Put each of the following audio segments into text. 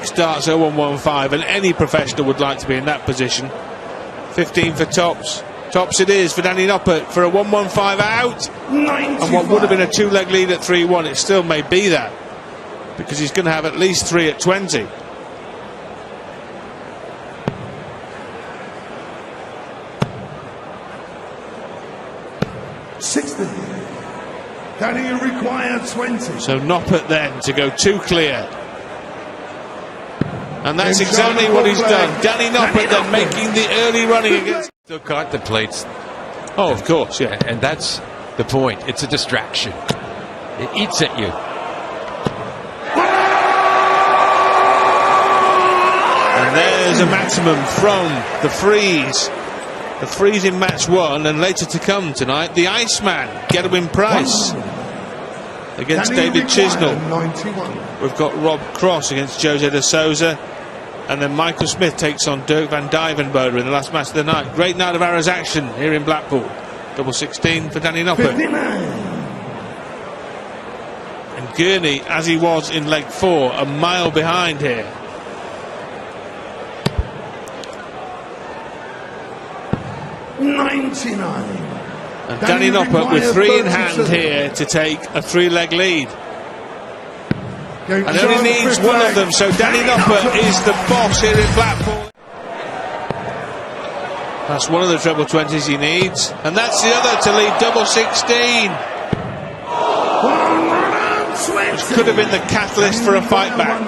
6 darts 0-1-1-5, and any professional would like to be in that position. 15 for tops. Tops it is for Danny Noppert for a 1-1-5 out. 95. And what would have been a 2-leg lead at 3-1, it still may be that, because he's going to have at least 3 at 20. Danny required 20. So Noppert then to go 2 clear. And that's exactly what he's done. Danny Noppert then making the early running against. Still contemplates. Oh, of course, yeah. And that's the point. It's a distraction. It eats at you. And there's a maximum from the freeze. The freeze in match 1, and later to come tonight, the Iceman, Gerwin Price against David Chisnell. 91. We've got Rob Cross against Jose de Souza, and then Michael Smith takes on Dirk van Dijvenbode in the last match of the night. Great night of arrows action here in Blackpool. Double 16 for Danny Noppert. 59. And Gurney, as he was in leg 4, a mile behind here. And Danny Noppert with 3 in hand here to take a 3-leg lead. And only needs 1 of them, so Danny Noppert is the boss here in Blackpool. That's 1 of the treble 20s he needs, and that's the other to lead double 16. Which could have been the catalyst for a fight back.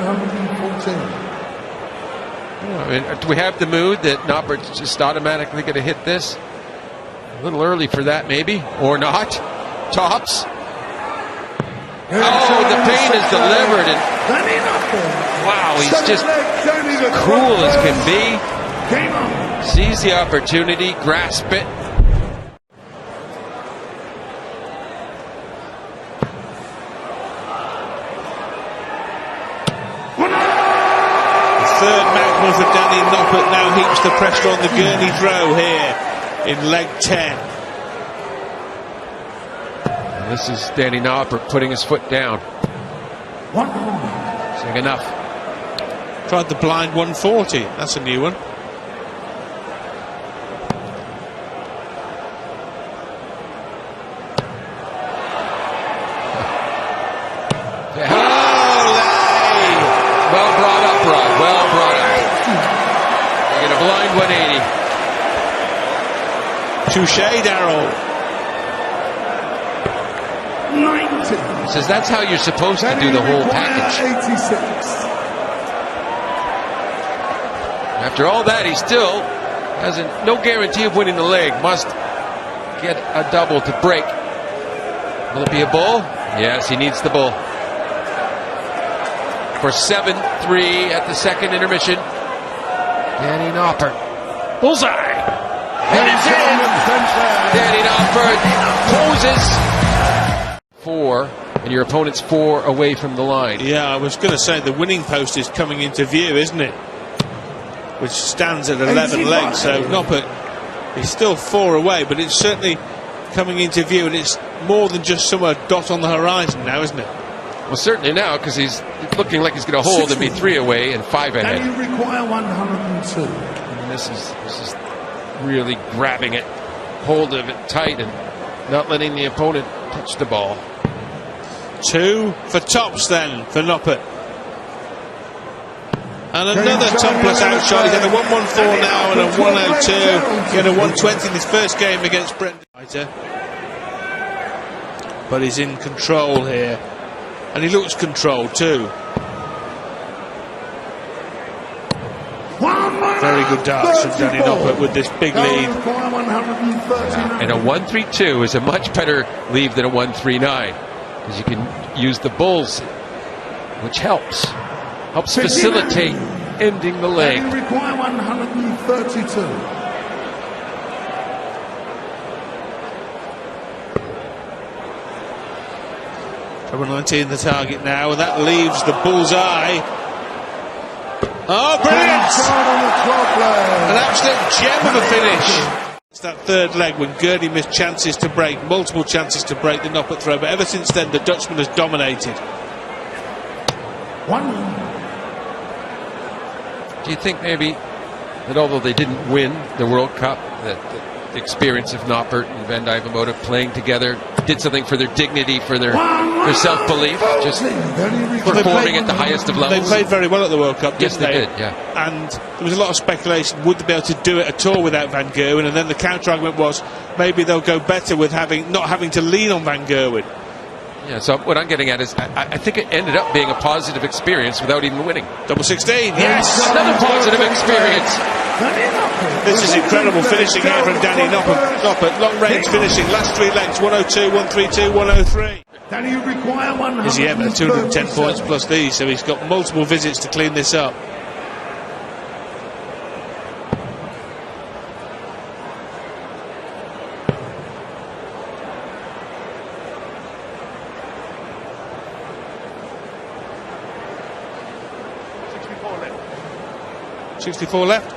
I mean, do we have the mood that Noppert's just automatically going to hit this? A little early for that, maybe, or not. Tops. Oh, the pain is delivered, and wow, he's just cool as can be. Sees the opportunity, grasp it. The third maximum for Danny Noppert now heaps the pressure on the Gurney throw here in leg 10. This is Danny Noppert putting his foot down. Saying enough. Tried the blind 140. That's a new one. Well brought up, Rod. Well brought up. You get a blind 180. Touche, Darrell. 90. He says that's how you're supposed to do the whole package. 86. After all that, he still has no guarantee of winning the leg. Must get a double to break. Will it be a bull? Yes, he needs the bull. For 7-3 at the second intermission. Danny Noppert. Bullseye! And it's in! Danny Noppert poses. 4, and your opponent's 4 away from the line. Yeah, I was going to say the winning post is coming into view, isn't it? Which stands at 11 legs, so Noppert is still 4 away, but it's certainly coming into view, and it's more than just some dot on the horizon now, isn't it? Well, certainly now, because he's looking like he's going to hold and be 3 away and 5 ahead. And you require 102. And this is really grabbing it, hold of it tight, and not letting the opponent touch the ball. 2 for tops then for Noppert. And another topless outshot. He's had a 114 now and a 102. He had a 120 in his first game against Brendan. But he's in control here. And he looks controlled too. Very good darts from Danny Noppert with this big lead. And a 1-3-2 is a much better lead than a 1-3-9, because you can use the bulls, which helps facilitate ending the leg. And you require 132. Double 19 the target now, and that leaves the bullseye. Oh, brilliant! An absolute gem of a finish. It's that third leg when Gurney missed chances to break, multiple chances to break the Noppert throw, but ever since then the Dutchman has dominated. Do you think maybe that although they didn't win the World Cup, that the experience of Noppert and Van Dijvenbode playing together did something for their dignity, for their self-belief, just performing at the highest of levels? They played very well at the World Cup, didn't Yes, they did, yeah. And there was a lot of speculation, would they be able to do it at all without Van Gerwen? And then the counter-argument was, maybe they'll go better with not having to lean on Van Gerwen. Yeah, so what I'm getting at is, I think it ended up being a positive experience without even winning. Double 16, yes! Another positive experience. This is incredible finishing here from Danny Noppert. Long range finishing, last 3 legs, 102, 132, 103. Danny, you require 100. Is he ever 210 points plus these, so he's got multiple visits to clean this up. left. 64 left.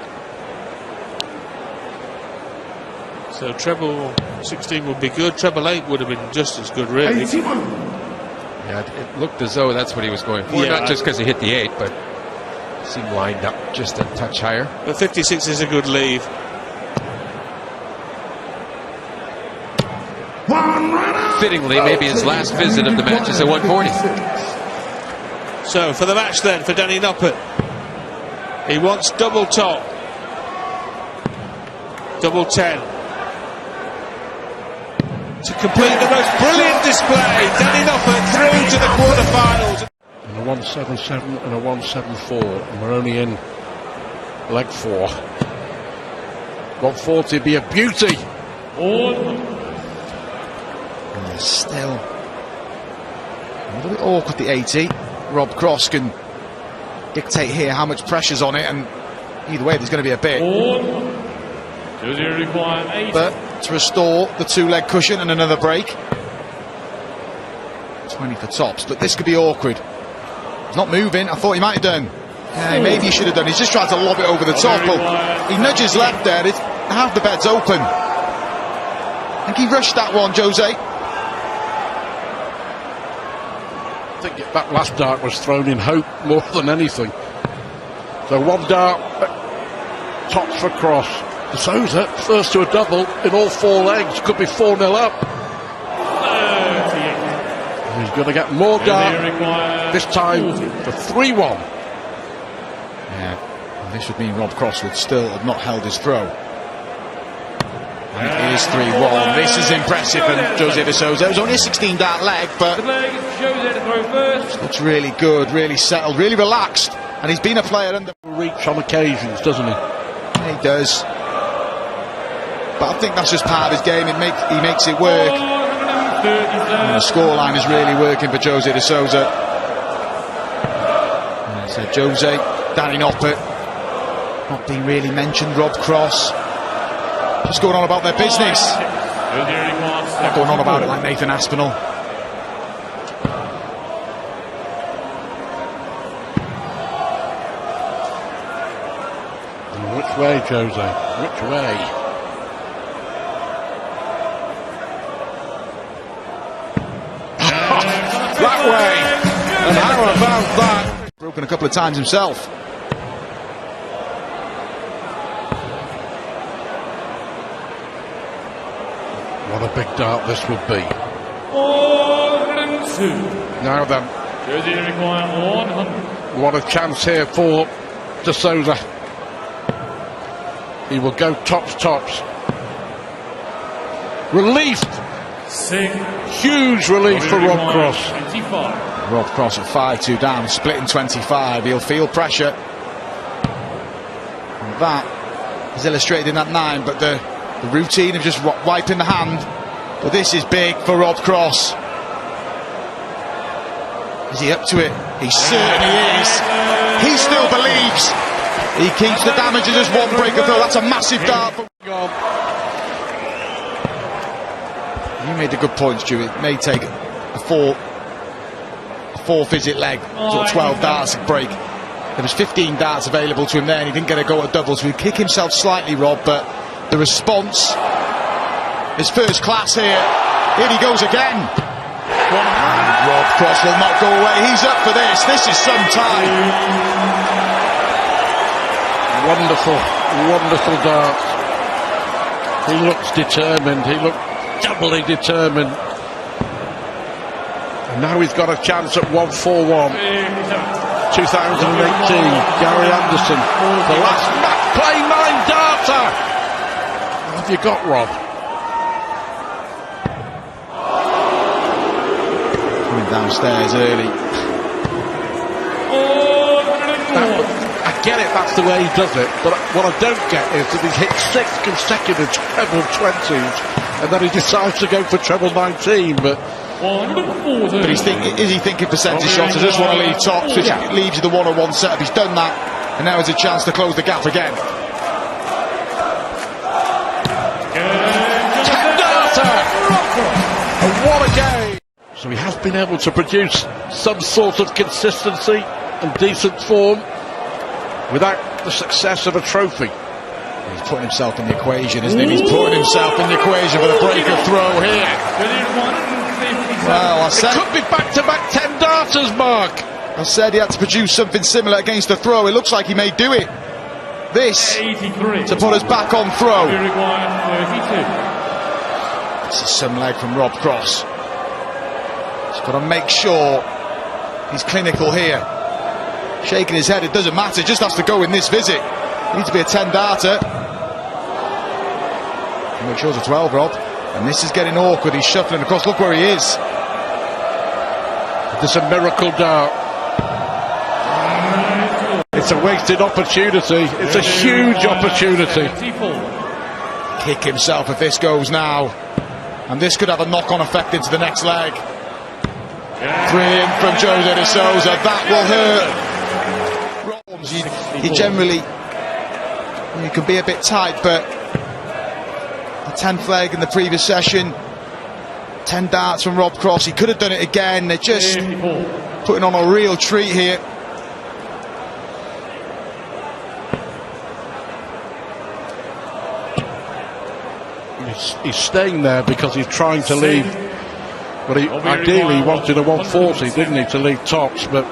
So treble 16 would be good. Treble 8 would have been just as good, really. 81. Yeah, it looked as though that's what he was going for. Yeah, not just because he hit the 8, but seemed lined up just a touch higher. But 56 is a good leave. Fittingly, maybe his last visit of the match is at 140. So for the match then, for Danny Noppert, he wants double top. Double 10. To complete the most brilliant display, Danny Noppert through to the quarterfinals. And a 177 and a 174, and we're only in leg 4. 140 would be a beauty. And still a little bit awkward, the 80. Rob Cross can dictate here how much pressure's on it, and either way there's going to be a bit. But to restore the 2-leg cushion and another break. 20 for tops, but this could be awkward. He's not moving. I thought he might have done. Yeah, maybe he should have done. He's just trying to lob it over the top. But he nudges left there. Half the bed's open. I think he rushed that one, Jose. I think that last dart was thrown in hope more than anything. So one dart, tops for Cross. De Souza, first to a double in all 4 legs, could be 4-0 up. He's going to get more dart, this time for 3-1. Yeah, and this would mean Rob Cross would still have not held his throw. And it is 3-1. This is impressive from Jose De Souza. It was only a 16-dart leg, but looks really good, really settled, really relaxed. And he's been a player under Reach on occasions, doesn't he? Yeah, he does. But I think that's just part of his game. He makes it work. And the scoreline is really working for Jose De Souza. And so Jose, Danny Noppert, not being really mentioned. Rob Cross, just going on about their business. Not going on about it like Nathan Aspinall. And which way, Jose? Which way? That way, and how about that? Broken a couple of times himself. What a big dart this would be. Now then, what a chance here for De Souza. He will go tops. Relief. Huge relief for Rob Cross. Rob Cross at 5-2 down, split in 25. He'll feel pressure. And that is illustrated in that 9, but the routine of just wiping the hand. But this is big for Rob Cross. Is he up to it? He certainly is. He still believes. He keeps the damage as just one breaker throw. That's a massive dart. You made a good point, Stu. It may take a four-visit leg, sort of 12 darts a break. There was 15 darts available to him there, and he didn't get a go at doubles. So he'd kick himself slightly, Rob, but the response is first class here. Here he goes again. And Rob Cross will not go away. He's up for this. This is some time. Wonderful, wonderful darts. He looks determined. He looked doubly determined. And now he's got a chance at 141. 2018, Gary Anderson. The last match play 9-darter. What have you got, Rob? Coming downstairs early. I get it, that's the way he does it, but what I don't get is that he's hit 6 consecutive treble 20s and then he decides to go for treble 19, but is he thinking percentage shots? I just want to leave tops, which leaves you the 1-on-1 setup. He's done that, and now has a chance to close the gap again. 10-darter! And what a game! So he has been able to produce some sort of consistency and decent form without the success of a trophy. He's putting himself in the equation, isn't he? He's putting himself in the equation for the break of throw here. Well, I said it could be back-to-back 10-darters, Mark. I said he had to produce something similar against the throw. It looks like he may do it. This to put us back on throw. This is some leg from Rob Cross. He's got to make sure he's clinical here. Shaking his head, it doesn't matter, just has to go in this visit. It needs to be a 10-darter. Make sure it's a 12, Rob. And this is getting awkward, he's shuffling across, look where he is. There's a miracle dart. It's a wasted opportunity, it's a huge opportunity. Kick himself if this goes now. And this could have a knock-on effect into the next leg. Brilliant from Jose de Sousa, that will hurt. You generally, you can be a bit tight, but the 10th leg in the previous session, 10 darts from Rob Cross, he could have done it again. They're just putting on a real treat here. He's staying there because he's trying to leave, but ideally he wanted a 140, didn't he, to leave tops, but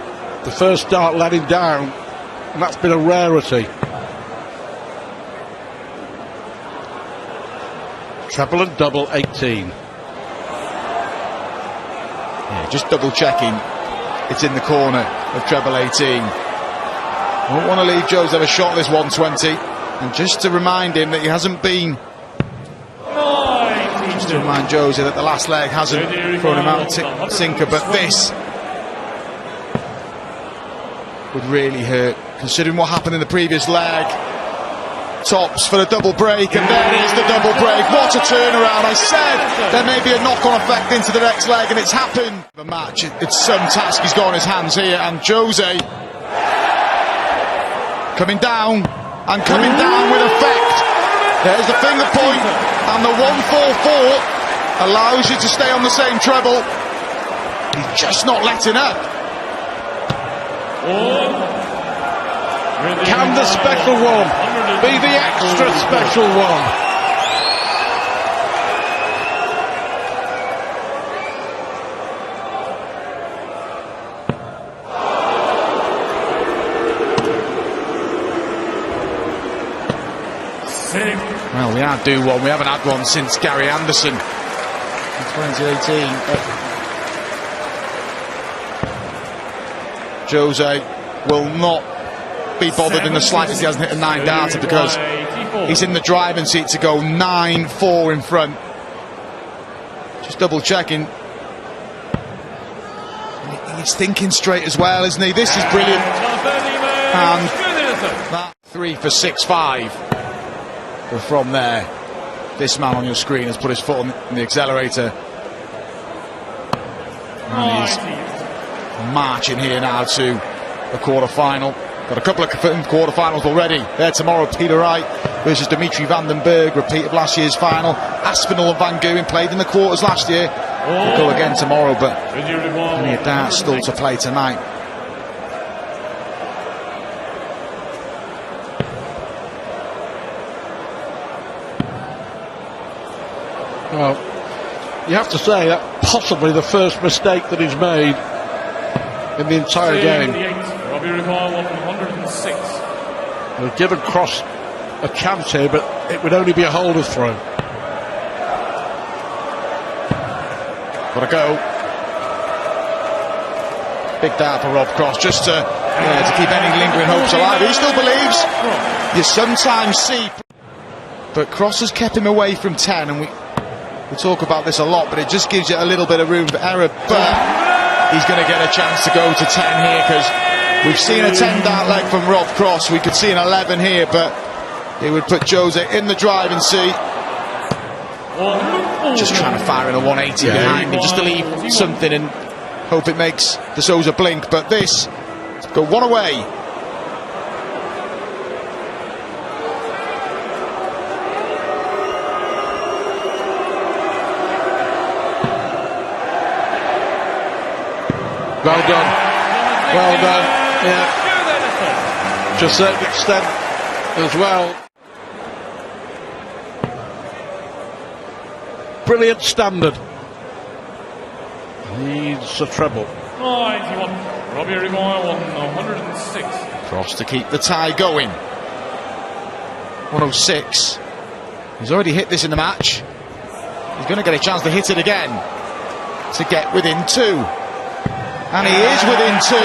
the first dart let him down, and that's been a rarity. Treble and double 18. Yeah, just double checking. It's in the corner of treble 18. Don't want to leave Jose a shot this 120. And just to remind him that he hasn't been. Just to remind Jose that the last leg hasn't thrown him out of sinker, but this would really hurt, considering what happened in the previous leg. Tops for the double break, and there is the double break. What a turnaround. I said there may be a knock-on effect into the next leg, and it's happened. The match, it's some task he's got on his hands here, and Jose coming down, and coming down with effect. There's the finger point, and the 144 allows you to stay on the same treble. He's just not letting up. Can the special one be the extra special one? Well, we are due one. We haven't had one since Gary Anderson in 2018. Jose will not be bothered in the slightest. He hasn't hit a 9-darter because he's in the driving seat to go 9-4 in front. Just double checking. He's thinking straight as well, isn't he? This is brilliant. And that 3 for 6-5. But from there, this man on your screen has put his foot on the accelerator. And he's marching here now to the quarter-final. Got a couple of quarter-finals already. There tomorrow, Peter Wright versus Dimitri van den Berg, repeat of last year's final. Aspinall and Van Gogh played in the quarters last year. We'll go again tomorrow, but only a dart still to play tonight. Well, you have to say that possibly the first mistake that he's made in the entire game. They've given Cross a chance here, but it would only be a holder throw. Gotta go. Big dart for Rob Cross, just to keep any lingering hopes alive. He still believes. You sometimes see, but Cross has kept him away from 10, and we talk about this a lot, but it just gives you a little bit of room for error. But he's going to get a chance to go to 10 here, because we've seen a 10 dart leg from Rob Cross. We could see an 11 here, but it would put Jose in the driving seat. Just trying to fire in a 180 behind him, just to leave something and hope it makes De Sousa blink. But this, go one away. Well done. Well done. Yeah. To a certain extent as well. Brilliant standard. Needs a treble. 91. Robbie Rimoy on 106. Cross to keep the tie going. 106. He's already hit this in the match. He's going to get a chance to hit it again, to get within 2. And he is within 2.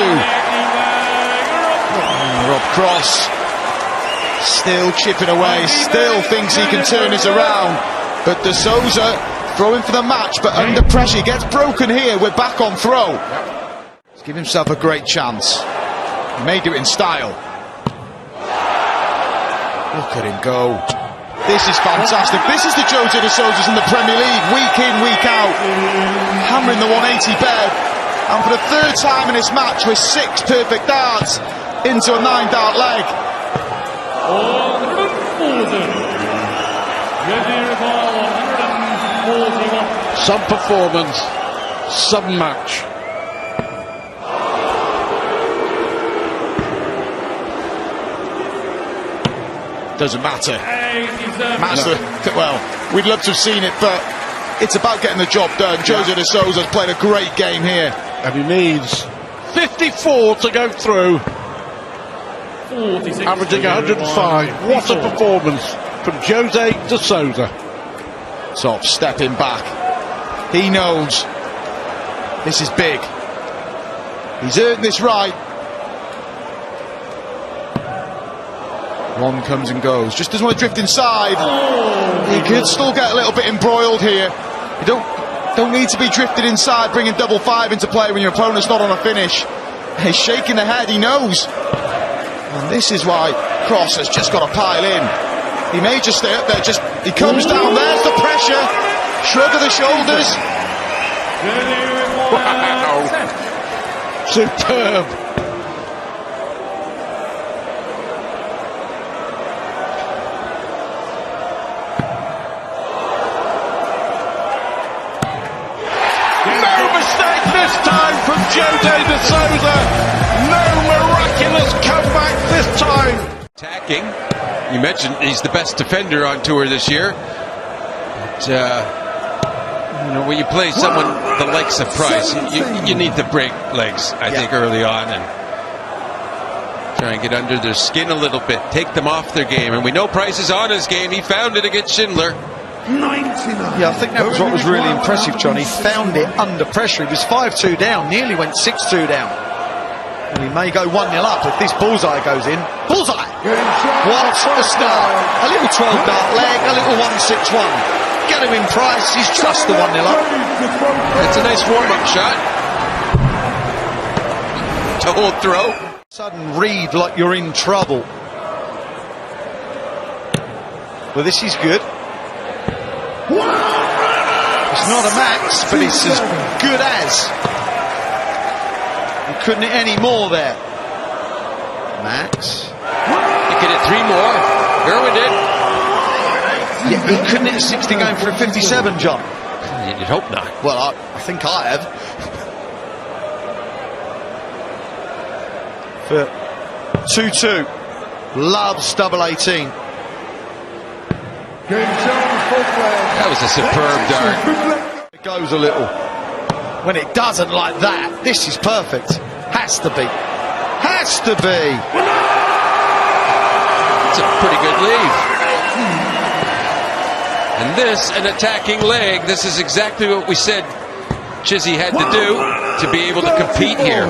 Rob Cross still chipping away, still thinks he can turn this around. But De Sousa throwing for the match, but under pressure. He gets broken here. We're back on throw. He's given himself a great chance. He may do it in style. Look at him go. This is fantastic. This is the Jose De Sousas in the Premier League, week in, week out. Hammering the 180 bed. And for the 3rd time in this match, with 6 perfect darts into a 9-dart leg. Some performance, some match. Doesn't matter. Well, we'd love to have seen it, but it's about getting the job done. Jose De Sousa's played a great game here. And he needs 54 to go through. Averaging 105. What a performance from Jose De Sousa. Top stepping back. He knows this is big. He's earned this right. One comes and goes. Just doesn't want to drift inside. He could still get a little bit embroiled here. You don't need to be drifted inside, bringing 5-5 into play when your opponent's not on a finish. He's shaking the head, he knows. And this is why Cross has just got to pile in. He may just stay up there, he comes down, there's the pressure. Shrug of the shoulders. Wow. Superb. No mistake this time from Jose De Sousa. No miraculous comeback this time. Attacking. You mentioned he's the best defender on tour this year. But, when you play someone the likes of Price, you need to break legs, I think, early on and try and get under their skin a little bit, take them off their game. And we know Price is on his game. He found it against Schindler. 99. Yeah, I think that was what was really impressive, John. He found it under pressure. He was 5-2 down, nearly went 6-2 down. And he may go 1-0 up if this bullseye goes in. Bullseye! What a start. A little 12-dart leg, a little 1-6-1. Get him in Price, he's just the 1-0 up. It's a nice warm-up shot to hold throw. Sudden read like you're in trouble. Well, this is good. It's not a max, but it's as good as. You couldn't hit any more there. Max. You could hit 3 more. Gerwin did. Yeah, he couldn't hit a 60 going for a 57, John. You'd hope not. Well, I think I have. For 2-2. Loves double 18. That was a superb dart. It goes a little. When it doesn't like that, this is perfect. Has to be. Has to be. pretty good lead. And this, an attacking leg. This is exactly what we said Chizzy had to do to be able to compete here.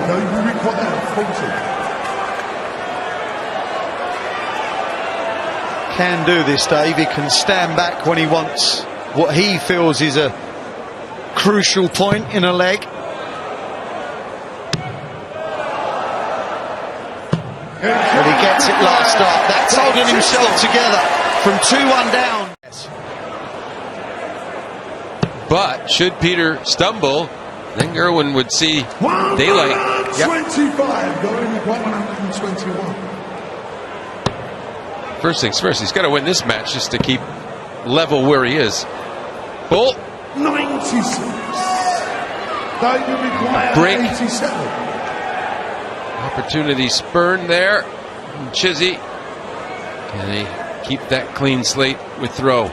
Can do this, Dave. He can stand back when he wants what he feels is a crucial point in a leg. But he gets it last start. That's holding himself together from 2-1 down. But should Peter stumble, then Gerwin would see daylight. 25 going to 121. First things first, he's got to win this match just to keep level where he is. Bull. 96. David requires Break. 87. Opportunity spurned there. Chizzy. Can he keep that clean slate with throw?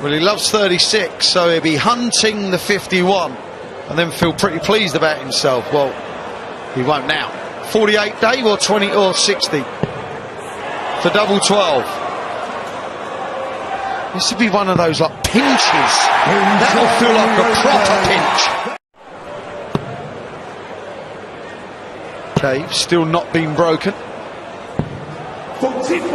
Well, he loves 36, so he'll be hunting the 51 and then feel pretty pleased about himself. Well, he won't now. 48, Dave, or 20 or 60 for double 12. This would be one of those like pinches. That will feel like a proper pinch. Dave still not been broken. 44.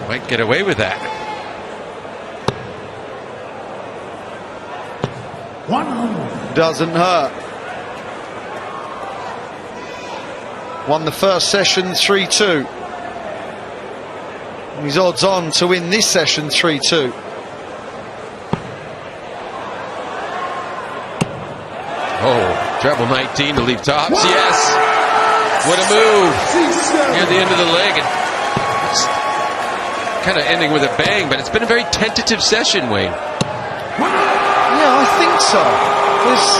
Might get away with that. 100. Doesn't hurt. Won the first session 3-2. He's odds on to win this session 3-2. Oh, treble 19 to leave tops. Yes. What a move. Near the end of the leg. And it's kind of ending with a bang, but it's been a very tentative session, Wayne. Yeah, I think so. There's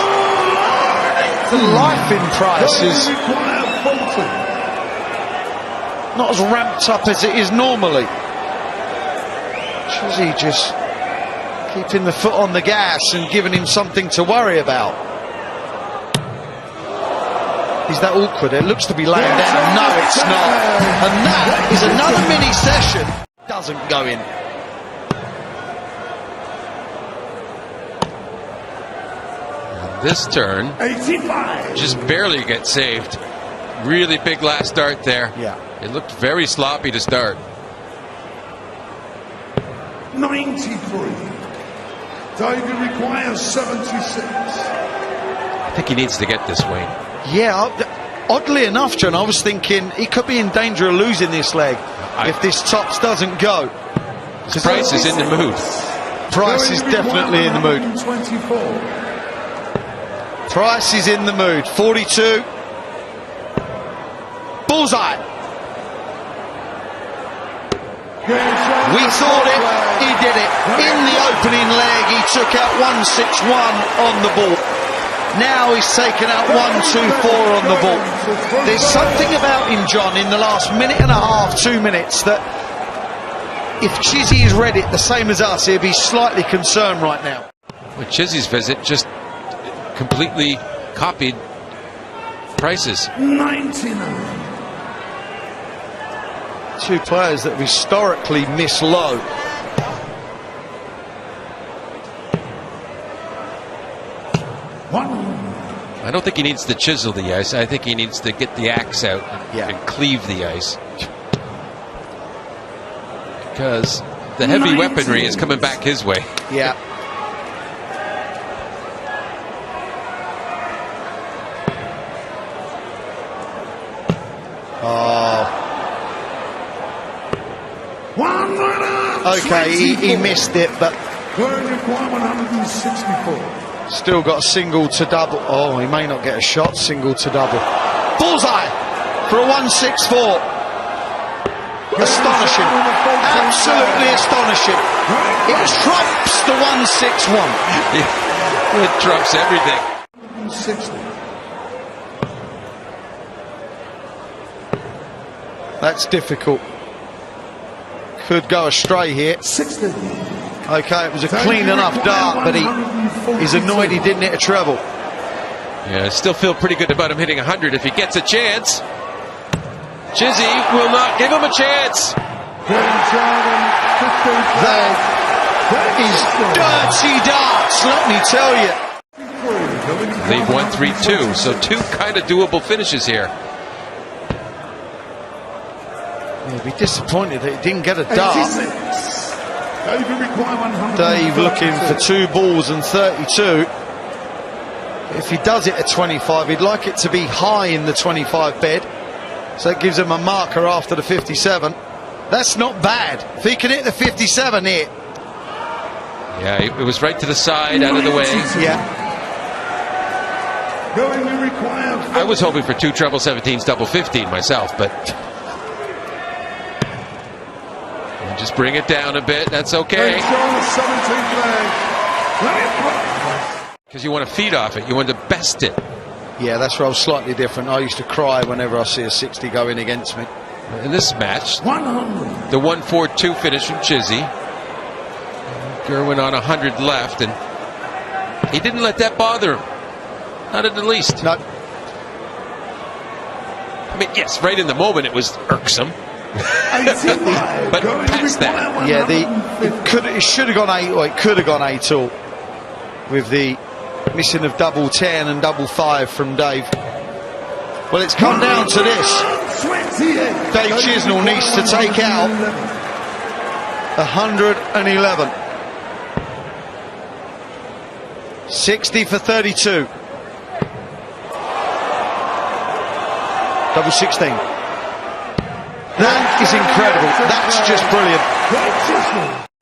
the life in Price is not as ramped up as it is normally. Chizzy just keeping the foot on the gas and giving him something to worry about. Is that awkward? It looks to be laying down. No, it's not. And that is another mini session. Doesn't go in. This turn 85. just barely gets saved. Really big last start there. Yeah. It looked very sloppy to start. 93. David requires 76. I think he needs to get this, Wayne. Yeah, oddly enough, John, I was thinking he could be in danger of losing this leg if this tops doesn't go. Price is in the mood. Price is definitely in the mood. 24. Price is in the mood. 42. Bullseye. We thought it. He did it. In the opening leg, he took out 161 on the ball. Now he's taken out 124 on the ball. There's something about him, John, in the last minute and a half, 2 minutes, that if Chizzy has read it the same as us, he'd be slightly concerned right now. With Chizzy's visit, just completely copied Price's. 99. Two players that have historically miss low. I don't think he needs to chisel the ice. I think he needs to get the axe out and cleave the ice. Because the heavy weaponry is coming back his way. Yeah. Oh. Okay, he missed it, but 164. still got a single to double. Oh, he may not get a shot. Single to double. Bullseye for a 164. Astonishing. Absolutely astonishing. It trumps the 161. It trumps everything. 60. That's difficult. Could go astray here. 60. Okay, it was a clean enough dart, but he's annoyed he didn't hit a treble. Yeah, I still feel pretty good about him hitting 100 if he gets a chance. Chizzy will not give him a chance. That is dirty darts, let me tell you. Lead 1-3-2, so two kind of doable finishes here. He'll be disappointed that he didn't get a dart. 86. David require 100. Dave looking for 2 balls and 32. If he does it at 25, he'd like it to be high in the 25 bed. So it gives him a marker after the 57. That's not bad. If he can hit the 57 here. Yeah, it was right to the side, out of the way. Yeah. Going to require. I was hoping for 2 treble 17s, double 15 myself, but and just bring it down a bit. That's okay. Because you want to feed off it. You want to best it. Yeah, that's where I was slightly different. I used to cry whenever I see a 60 going against me. In this match, 100. the 1-4-2 finish from Chizzy. Gerwin on 100 left, and he didn't let that bother him. Not in the least. No. I mean, yes, right in the moment it was irksome. But past that. Yeah, it should have gone 8, or it could have gone 8 all with the missing of double 10 and double 5 from Dave. Well, it's come down to this. Dave Chisnall needs to take out 111. 60 for 32. Double 16. That is incredible. That's just brilliant.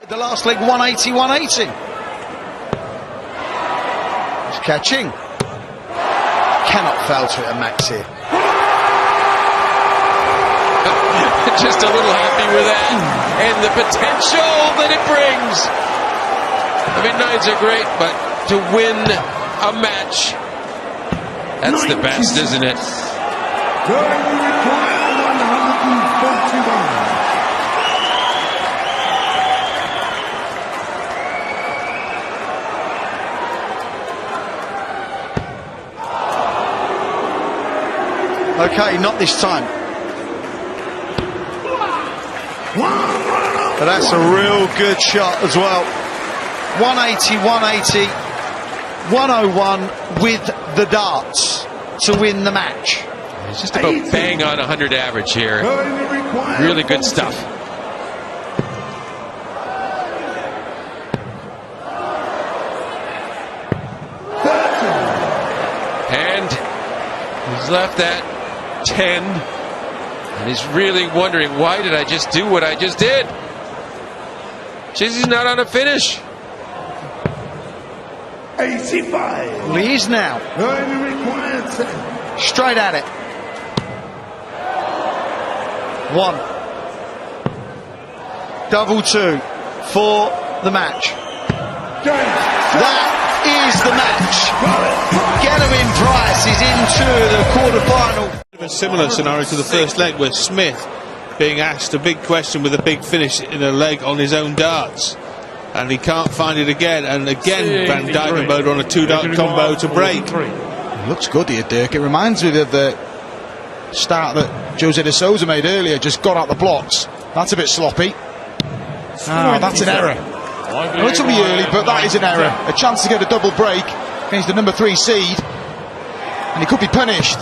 The last leg, 180, 180. He's catching. Cannot fail to hit a max here. Just a little happy with that. And the potential that it brings. I mean, 9s are great, but to win a match, that's the best, isn't it? Going to require 141. Okay, not this time. But that's a real good shot as well. 180, 180, 101 with the darts to win the match. It's just about bang on 100 average here. Really good stuff. And he's left at 10. And he's really wondering, why did I just do what I just did? Chizzy's not on a finish. 85. Well, he is now. Going to require 10. Straight at it. 1. Double 2 for the match. That is the match. Gavin Price is into the quarter-final. A similar scenario to the first leg, where Smith being asked a big question with a big finish in a leg on his own darts, and he can't find it again, and again Van Dijvenbode on a 2-dart combo to break. It looks good here, Dirk. It reminds me of the start that Jose de Souza made earlier, just got out the blocks. That's a bit sloppy. That's an error. A little bit early, but that is an error. A chance to get a double break against the number 3 seed, and he could be punished.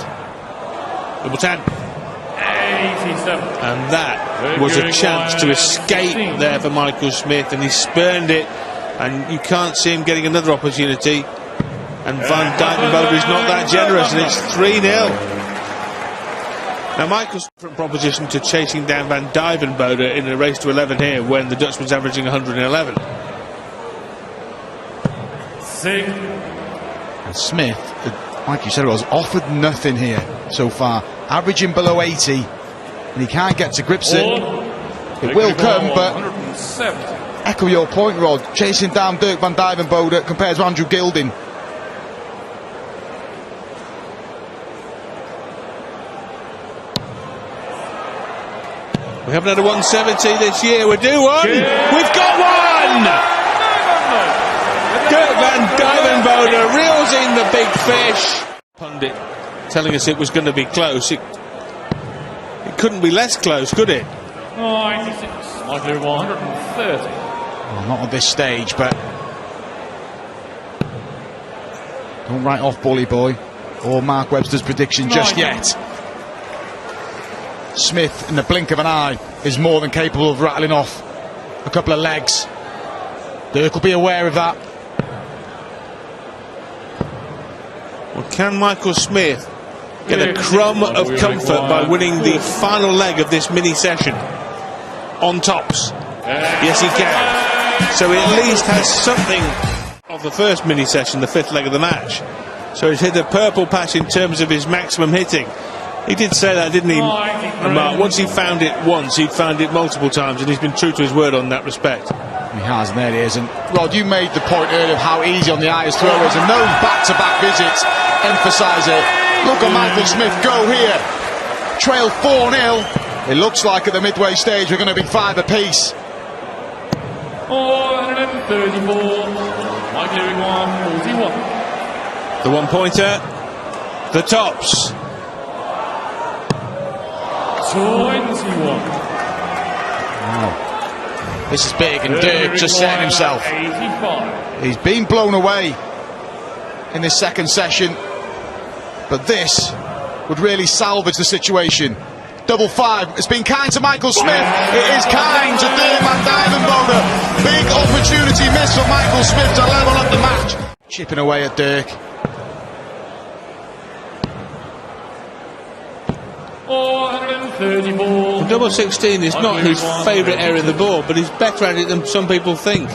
Double 10. 87. And that was a chance to escape there for Michael Smith, and he spurned it, and you can't see him getting another opportunity. And Van Dijvenbode is not that generous, and it's 3-0. Now Michael's different proposition to chasing down Van Dijvenbode in a race to 11 here, when the Dutchman's averaging 111. And Smith, like you said, was offered nothing here so far, averaging below 80, and he can't get to grips it. It will come, but echo your point, Rod, chasing down Dirk Van Dijvenbode compared to Andrew Gilding. We haven't had a 170 this year. We're due one. We've got one. Dirk Van Dijvenbode reels in the big fish. Pundit telling us it was going to be close. It couldn't be less close, could it? 96. Michael 130. Well, not at this stage, but don't write off Bully Boy or Mark Webster's prediction just yet. Smith, in the blink of an eye, is more than capable of rattling off a couple of legs. Dirk will be aware of that. Well, can Michael Smith get a crumb of comfort by winning the final leg of this mini session on tops? Yes, he can. So he at least has something of the first mini session, the fifth leg of the match. So he's hit a purple patch in terms of his maximum hitting. He did say that, didn't he, Mark? Once he found it once, he'd found it multiple times, and he's been true to his word on that respect. He has, and there he is. And Rod, you made the point earlier of how easy on the eye his throw is, and those back-to-back visits emphasise it. Look at Michael Smith go here. Trail 4-0. It looks like at the midway stage we're going to be 5 apiece. 434. Michael 141. The one-pointer, the tops. 21. Wow. This is big, and Dirk just setting himself. 85. He's been blown away in this second session, but this would really salvage the situation. Double 5. It's been kind to Michael Smith. It is kind to Dirk van Dijvenbode. Big opportunity missed for Michael Smith to level up the match. Chipping away at Dirk. 434. Double 16 is not his favourite area of the board, but he's better at it than some people think.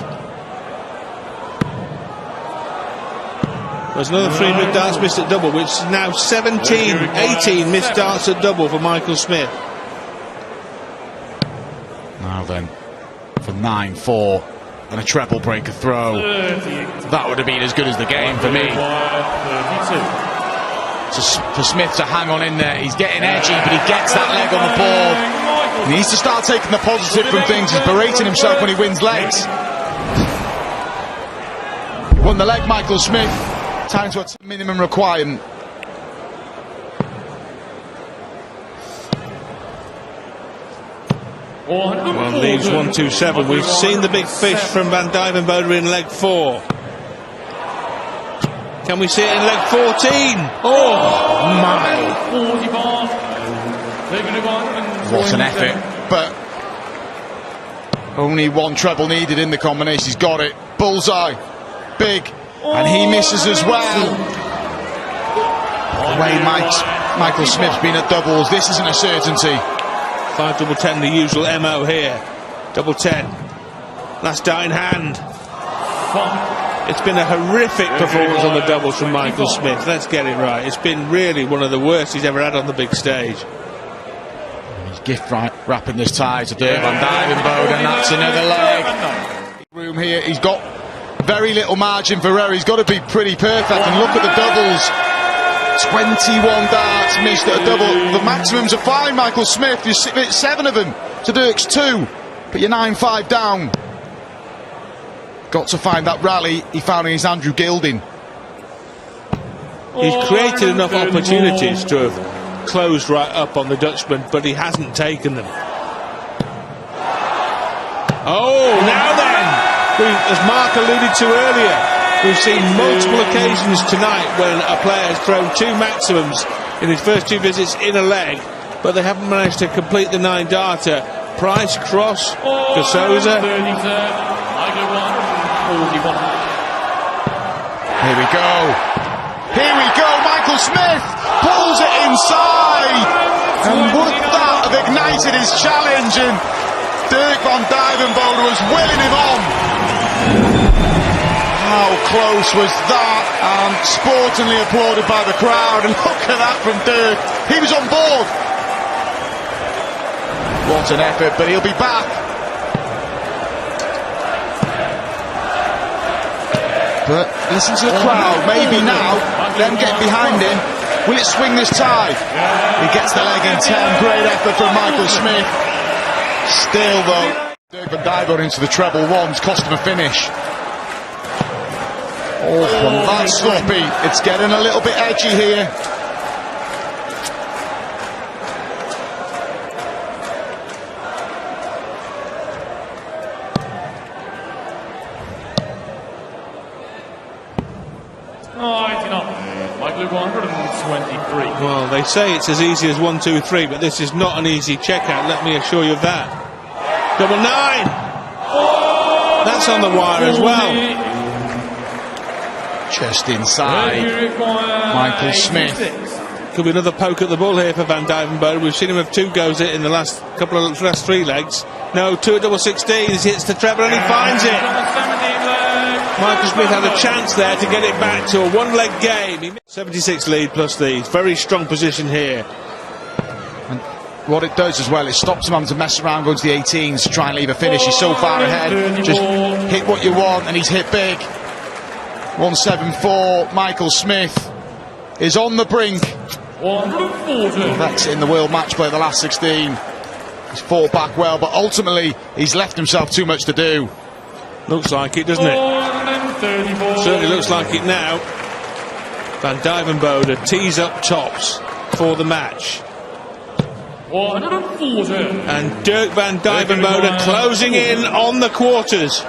There's another 3 mid darts missed at double, which is now 18 missed darts at double for Michael Smith. Now then, for 9-4 and a treble breaker throw. That would have been as good as the game for me. 32. For Smith to hang on in there, he's getting edgy, but he gets that leg on the board. He needs to start taking the positive from things. He's berating himself when he wins legs. Won the leg, Michael Smith. Time to a minimum requirement. Well, leaves 127. We've seen the big fish from Van Dijvenbode in leg 4. Can we see it in leg 14? Oh my! What an effort. But only one treble needed in the combination. He's got it. Bullseye. Big. And he misses as well. The way Michael Smith's been at doubles, this isn't a certainty. 5 double 10, the usual MO here. Double 10. Last dart in hand. It's been a horrific performance on the doubles from Michael Smith. Let's get it right. It's been really one of the worst he's ever had on the big stage. He's gift wrapping this tie to Dirk van Dijvenbode, and that's another leg. Room here. He's got very little margin for error. He's got to be pretty perfect. And look at the doubles. 21 darts missed at a double. The maximums are fine, Michael Smith. You hit 7 of them to Dirk's 2, but you're 9-5 down. Got to find that rally he found in his Andrew Gilding. He's created enough opportunities to have closed right up on the Dutchman, but he hasn't taken them. Oh, now then, as Mark alluded to earlier, we've seen multiple occasions tonight when a player has thrown 2 maximums in his first 2 visits in a leg, but they haven't managed to complete the 9-darter. Price, Cross, Gasoza. Here we go. Here we go. Michael Smith pulls it inside. And would that have ignited his challenge? And Dirk van Dijvenbode was willing him on. How close was that? And sportingly applauded by the crowd. And look at that from Dirk. He was on board. What an effort, but he'll be back. But listen to the crowd, maybe now, them getting behind him. Will it swing this tide? He gets the leg in 10, great effort from Michael Smith. Still though, Dirk van Dijvenbode into the treble ones, cost him a finish. Oh, from that sloppy, it's getting a little bit edgy here. 123. Well, they say it's as easy as 1, 2, 3, but this is not an easy checkout, let me assure you of that. Double 9! That's on the wire as well. Just inside. Michael Smith. Could be another poke at the ball here for Van Dijvenbode. We've seen him have 2 goes at it in the last 3 legs. No, 2 at double 16s. He hits the treble and he finds it. Michael Smith had a chance there to get it back to a 1-leg game. 76 lead plus these. Very strong position here. And what it does as well is stops him having to mess around going to the 18s to try and leave a finish. He's so far ahead. Just hit what you want and he's hit big. 174. Michael Smith is on the brink. That's in the World Matchplay the last 16. He's fought back well, but ultimately he's left himself too much to do. Looks like it, doesn't it? Certainly looks like it now. Van Dijvenbode tees up tops for the match. 140. And Dirk Van Dijvenbode closing in on the quarters.